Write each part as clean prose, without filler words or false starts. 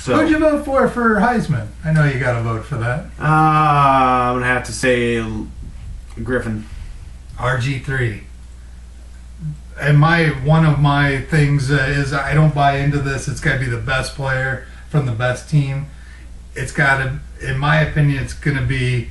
So, who'd you vote for Heisman? I know you got to vote for that. I'm going to have to say Griffin. RG3. And one of my things is I don't buy into this. It's got to be the best player from the best team. It's got to, in my opinion, it's going to be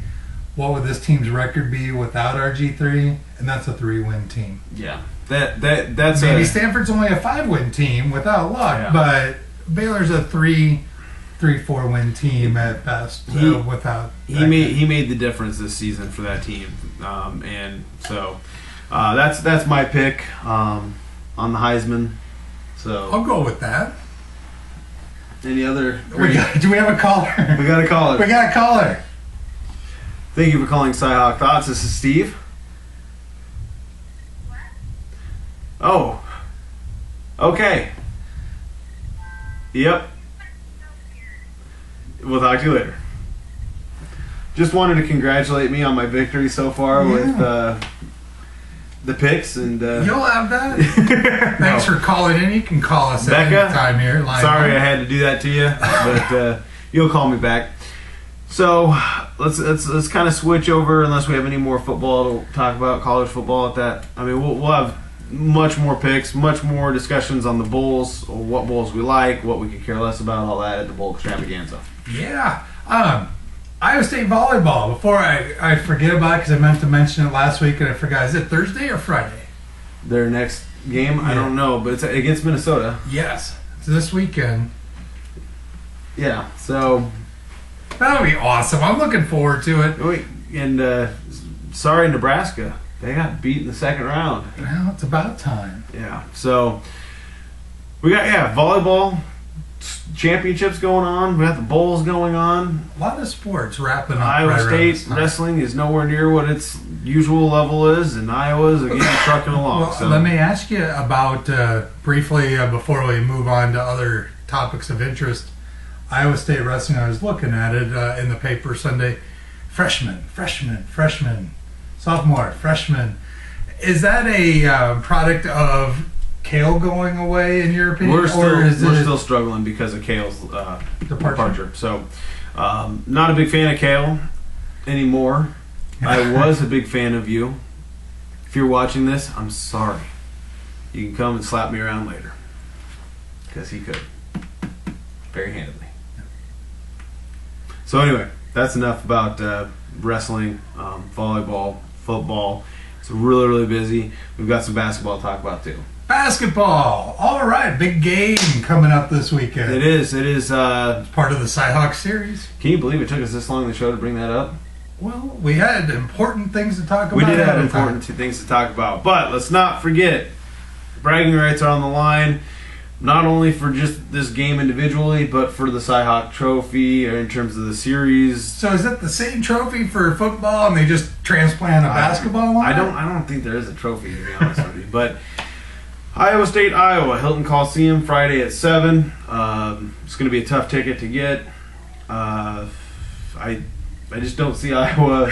what would this team's record be without RG3, and that's a 3-win team. Yeah, that's maybe Stanford's only a 5-win team without luck, but Baylor's a 3-4-win team at best without. He made the difference this season for that team, and so that's my pick on the Heisman. So I'll go with that. Any other? Do we have a caller? We got a caller. We got a caller. Thank you for calling CyHawkThoughts. This is Steve. What? Oh. Okay. Yep. We'll talk to you later. Just wanted to congratulate me on my victory so far with the picks, and you'll have that. Thanks for calling in. You can call us Becca, at any time here. Sorry I had to do that to you, but you'll call me back. So let's kind of switch over, unless we have any more football to talk about, college football at that. I mean, we'll have much more picks, much more discussions on the bowls, or what bowls we like, what we could care less about, all that at the bowl extravaganza. Yeah. Iowa State volleyball. Before I forget about it, because I meant to mention it last week and I forgot. Is it Thursday or Friday? Their next game? Yeah. I don't know, but it's against Minnesota. Yes. It's this weekend. Yeah, so that'll be awesome. I'm looking forward to it. And sorry, Nebraska. They got beat in the second round. Well, it's about time. Yeah, so we got, volleyball championships going on. We got the bowls going on. A lot of sports wrapping up. Iowa State wrestling is nowhere near what its usual level is, and Iowa's again trucking along. Well, let me ask you about briefly before we move on to other topics of interest. Iowa State wrestling. I was looking at it in the paper Sunday. Freshman, sophomore, freshman. Is that a product of Kale going away, in your opinion? We're still struggling because of Kale's departure. So, not a big fan of Kale anymore. I was a big fan of you. If you're watching this, I'm sorry. You can come and slap me around later, because he could, very handedly. So anyway, that's enough about wrestling, volleyball, football. It's really, really busy. We've got some basketball to talk about too. Basketball. All right, big game coming up this weekend. It is. It's part of the CyHawk series. Can you believe it took us this long in the show to bring that up? Well, we had important things to talk about. We did have important things to talk about, but let's not forget, bragging rights are on the line. Not only for just this game individually, but for the CyHawk trophy in terms of the series. So is that the same trophy for football, and they just transplant a basketball one? I don't think there is a trophy, to be honest with you. But Iowa State, Iowa, Hilton Coliseum, Friday at 7. It's going to be a tough ticket to get. I just don't see Iowa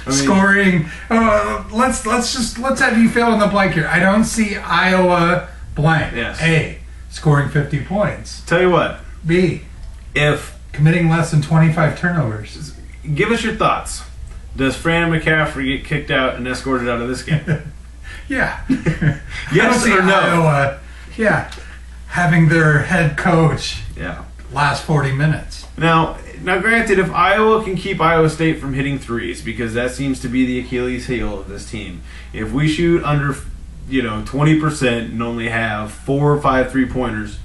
scoring. Let's have you fill in the blank here. I don't see Iowa blank. Yes. A, scoring 50 points. Tell you what. B, if committing less than 25 turnovers. Give us your thoughts. Does Fran McCaffrey get kicked out and escorted out of this game? Yeah. Yes or no? Iowa, having their head coach last 40 minutes. Now, granted, if Iowa can keep Iowa State from hitting threes, because that seems to be the Achilles heel of this team. If we shoot under 20% and only have 4 or 5 3-pointers,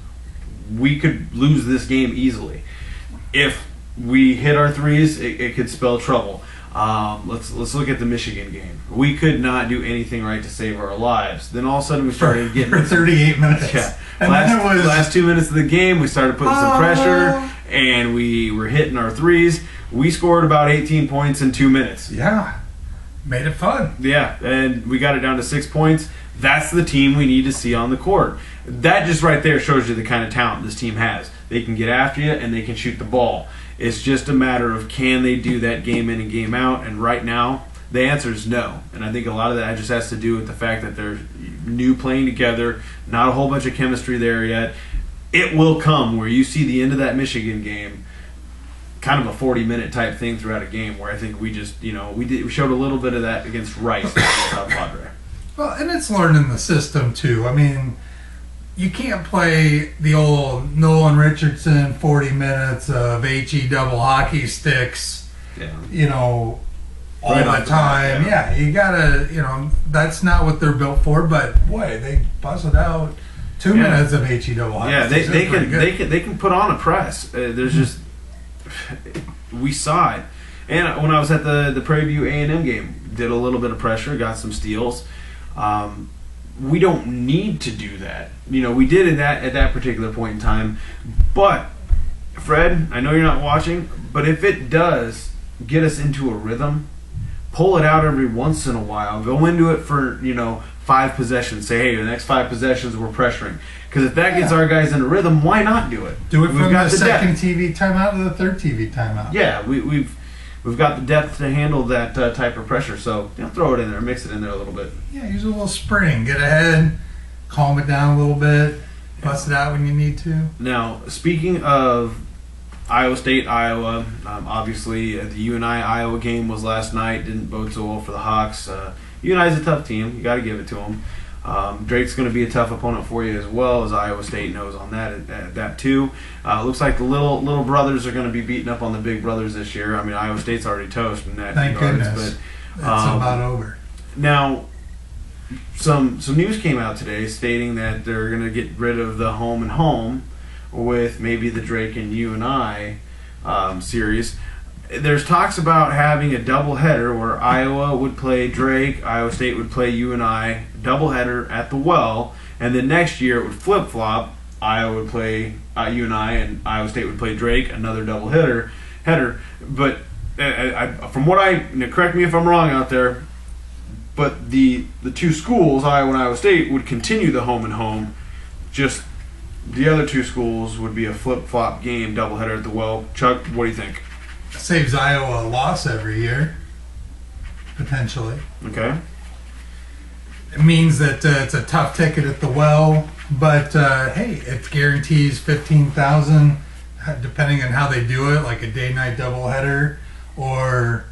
we could lose this game easily. If we hit our threes, it could spell trouble. Let's look at the Michigan game. We could not do anything right to save our lives. Then all of a sudden we started getting for 38 minutes. Yeah. And then it was last 2 minutes of the game, we started putting some pressure, and we were hitting our threes. We scored about 18 points in 2 minutes. Yeah, made it fun. Yeah, and we got it down to 6 points. That's the team we need to see on the court. That just right there shows you the kind of talent this team has. They can get after you, and they can shoot the ball. It's just a matter of, can they do that game in and game out? And right now, the answer is no. And I think a lot of that just has to do with the fact that they're new, playing together, not a whole bunch of chemistry there yet. it will come where you see the end of that Michigan game, kind of a 40-minute type thing throughout a game, where I think we just, we showed a little bit of that against Rice against South Padre. Well, and it's learning the system too. I mean, you can't play the old Nolan Richardson 40 minutes of HE double hockey sticks, all the time. Yeah, you gotta, that's not what they're built for. But boy, they busted out 2 minutes of HE double hockey. Yeah, sticks. they can put on a press. There's just we saw it, and when I was at the Prairie View A&M game, did a little bit of pressure, got some steals. We don't need to do that. We did at that particular point in time. But, Fred, I know you're not watching, but if it does get us into a rhythm, pull it out every once in a while. Go into it for, 5 possessions. Say, hey, the next 5 possessions we're pressuring. Because if that gets our guys in a rhythm, why not do it? Do it from the second TV timeout to the third TV timeout. Yeah, we've got the depth to handle that type of pressure. So throw it in there, mix it in there a little bit. Yeah, use a little spring. Get ahead, calm it down a little bit, bust it out when you need to. Now, speaking of Iowa State, Iowa, obviously the UNI Iowa game was last night. Didn't bode so well for the Hawks. UNI is a tough team. You got to give it to them. Drake's going to be a tough opponent for you as well, as Iowa State knows on that too. Looks like the little brothers are going to be beating up on the big brothers this year. I mean, Iowa State's already toast in that Thank regards, goodness. But It's about over. Now, some news came out today stating that they're going to get rid of the home and home with maybe the Drake and UNI series. There's talks about having a doubleheader where Iowa would play Drake, Iowa State would play UNI, doubleheader at the Well, and then next year it would flip-flop. Iowa would play UNI and Iowa State would play Drake, another doubleheader. But from what correct me if I'm wrong out there, but the two schools, Iowa and Iowa State, would continue the home and home. Just the other two schools would be a flip-flop game, doubleheader at the Well. Chuck, what do you think? Saves Iowa a loss every year, potentially. Okay. It means that it's a tough ticket at the Well, but hey, it guarantees $15,000, depending on how they do it, like a day-night doubleheader, or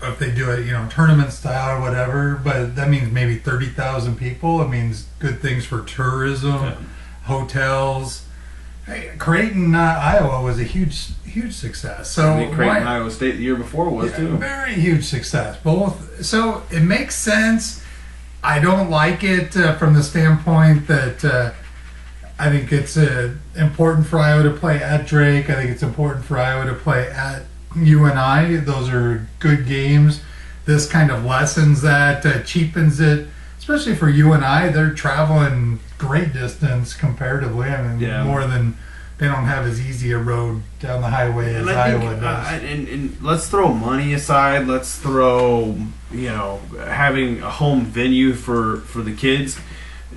if they do it, tournament style or whatever. But that means maybe 30,000 people. It means good things for tourism, hotels. Hey, Creighton, Iowa was a huge success. So Creighton, Iowa State the year before was too. Very huge success. Both. So it makes sense. I don't like it from the standpoint that I think it's important for Iowa to play at Drake. I think it's important for Iowa to play at UNI. Those are good games. This kind of lessens that, cheapens it, especially for UNI. They're traveling great distance comparatively. I mean, more than they don't have as easy a road down the highway as Iowa does. And let's throw money aside. Let's throw having a home venue for the kids.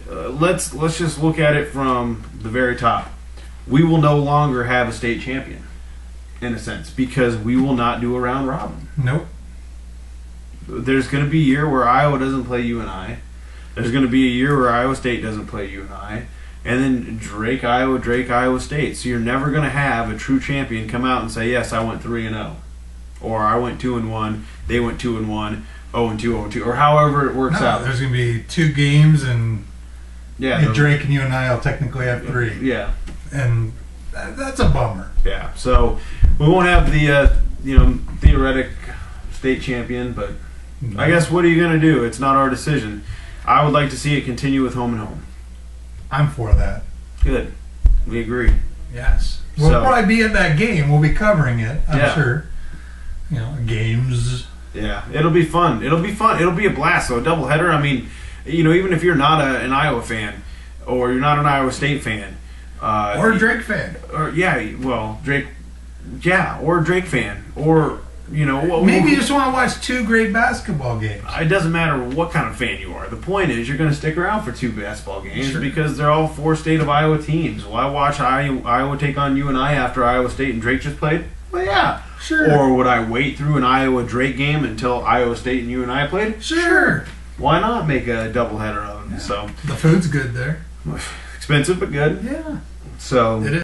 Let's just look at it from the very top. We will no longer have a state champion, in a sense, because we will not do a round robin. Nope. There's going to be a year where Iowa doesn't play UNI. There's going to be a year where Iowa State doesn't play UNI, and then Drake, Iowa State. So you're never going to have a true champion come out and say, yes, I went 3-0, or I went 2-1, they went 2-1, 0-2, 0-2, or however it works out. There's going to be 2 games, and Drake and UNI will technically have 3. Yeah, and that's a bummer. Yeah, so we won't have the theoretic state champion, but I guess what are you going to do? It's not our decision. I would like to see it continue with home and home. I'm for that. Good. We agree. Yes. We'll probably be at that game. We'll be covering it, I'm sure. Games. Yeah, it'll be fun. It'll be a blast. So a doubleheader, I mean, even if you're not an Iowa fan, or you're not an Iowa State fan. Or a Drake fan. Or Drake. Yeah, or a Drake fan. Or... maybe you just want to watch 2 great basketball games. It doesn't matter what kind of fan you are. The point is you're going to stick around for 2 basketball games because they're all 4 state of Iowa teams. Will I watch Iowa take on UNI after Iowa State and Drake just played? Well, yeah. Sure. Or would I wait through an Iowa Drake game until Iowa State and UNI played? Sure. Why not make a doubleheader of them? Yeah. So the food's good there. Expensive but good. Yeah. So It is.